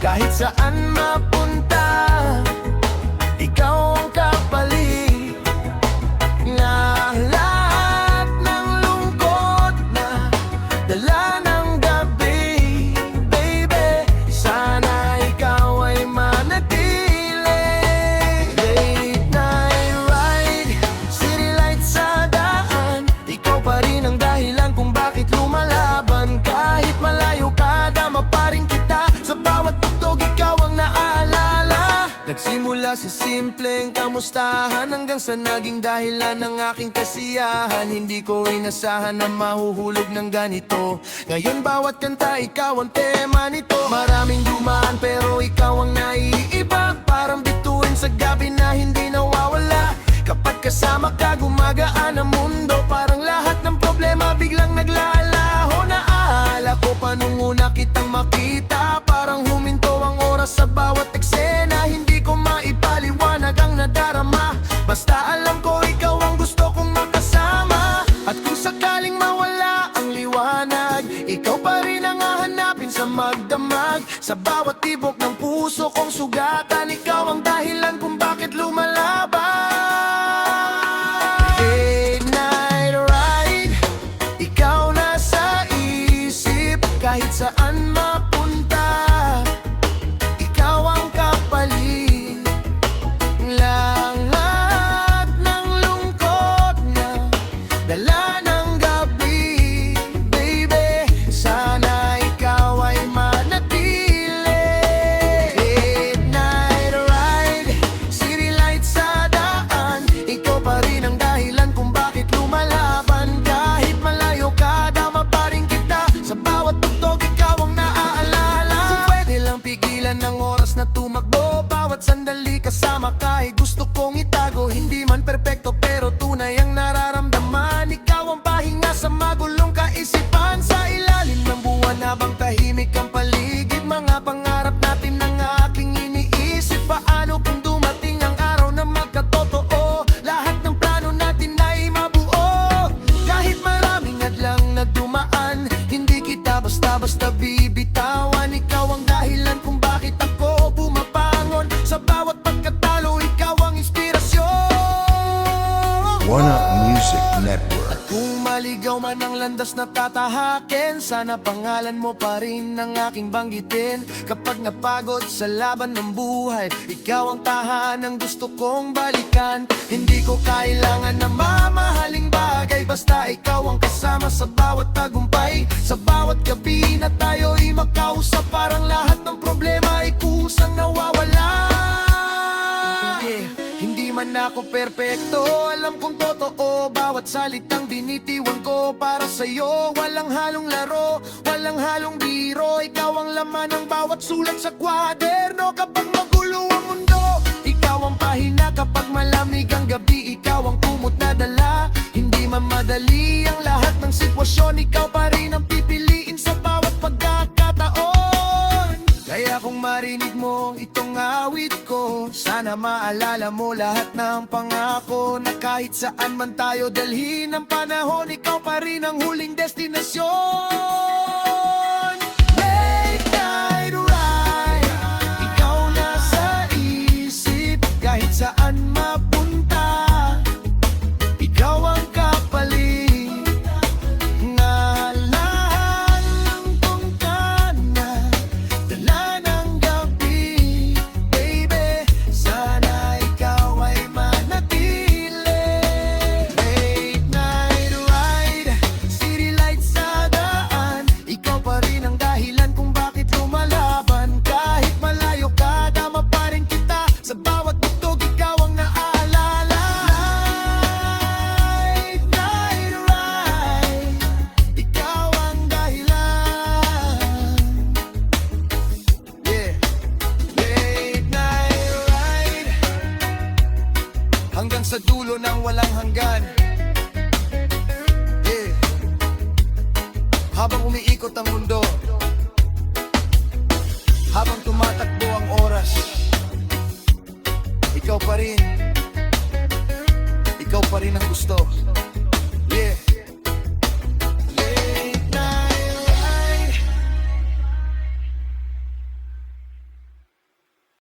kahit saan mapunta. Ikaw ang kapalit na lahat ng lungkot na dala ng gabi. Baby, sana ikaw ay manatili. Late night ride, city lights sa daan, ikaw pa rin ang dahilan kung bakit lumalaban. Kahit malayo ka, dama pa rin kita. Sa bawat tugtog, ikaw ang naaalala. Nagsimula sa simpleng kamustahan hanggang sa naging dahilan ng aking kasiyahan. Hindi ko inasahan na mahuhulog ng ganito. Ngayon bawat kanta, ikaw ang tema nito. Maraming dumaan pero ikaw ang naiiba. Parang bituin sa gabi na hindi nawawala. Kapag kasama ka, gumagaan ang mundo. Parang lahat ng problema biglang naglalaho. Naaalala ko pa nung una kitang makita. Parang huminto ang oras sa bawat eksena. Hindi ko maipaliwanag ang nadarama. Basta alam ko ikaw ang gusto kong makasama. At kung sakaling mawala ang liwanag, ikaw pa rin ang hahanapin sa magdamag. Sa bawat tibok ng puso kong sugatan, ikaw ang dahilan kung bakit lumalaban. Late night ride, ikaw nasa isip kahit saan mapunta. Ikaw ang kapalit lahat ng lungkot na dala ng gabi. Baby, sana ikaw ay manatili. Late night ride, city lights sa daan, ikaw pa rin ang dahilan kung bakit lumalaban. Kahit malayo ka, dama pa rin kita. Sa bawat tugtog, ikaw ang naaalala. Kung pwede lang pigilan ng oras na tumakbo, bawat sandali kasama ka ay gusto kong itago. Hindi man perpekto pero tunay ang nararamdaman. Ikaw ang pahinga sa magulong kaisipan. Sa ilalim ng buwan habang tahimik ang paligid, mga pangarap natin ang aking iniisip. Paano kung dumating ang araw na magkatotoo? Lahat ng plano natin ay mabuo. Kahit maraming hadlang na dumaan, hindi kita basta-basta bibitawan. Ikaw ang dahilan kung bakit ako bumabangon. Sa bawat pagkatalo, ikaw ang inspirasyon. One Up Music Network. Kung maligaw man ang landas na tatahakin, sana pangalan mo pa rin ang aking banggitin. Kapag napagod sa laban ng buhay, ikaw ang tahanang gusto kong balikan. Hindi ko kailangan ng mamahaling bagay, basta ikaw ang kasama sa bawat tagumpay. Sa bawat gabi na tayo'y makausap, parang lahat ng problema ay kusang nawawala. Hindi man ako perpekto, alam kong totoo. Bawat salitang binitiwan ko para sa'yo. Walang halong laro, walang halong biro. Ikaw ang laman ng bawat sulat sa kwaderno. Kapag magulo ang mundo, ikaw ang pahina. Kapag malamig ang gabi, ikaw ang kumot na dala. Hindi man madali ang lahat ng sitwasyon, ikaw pa rin ang pipiliin sa bawat pagkakataon. Kaya kung marinig mo itong awit ko, sana maalala mo lahat ng pangako. Na kahit saan man tayo dalhin ng panahon, ikaw pa rin ang huling destinasyon. Late night ride, ikaw nasa isip kahit saan mapunta. Ikaw ang kapalit na lahat ng tungkana dala ng gabi. Baby, sana ikaw ay manatili. Late night ride, city lights sa daan, ikaw pa rin ang dahilan kung bakit lumalaban. Kahit malayo ka, dama pa rin kita. Sa bawat tugtog, ikaw ang naaalala. Late night ride, ikaw ang dahilan. Yeah. Late night ride, hanggang sa dulo ng walang hanggan. Yeah. Habang umiikot ang mundo, habang tumatakbo ang oras, ikaw pa rin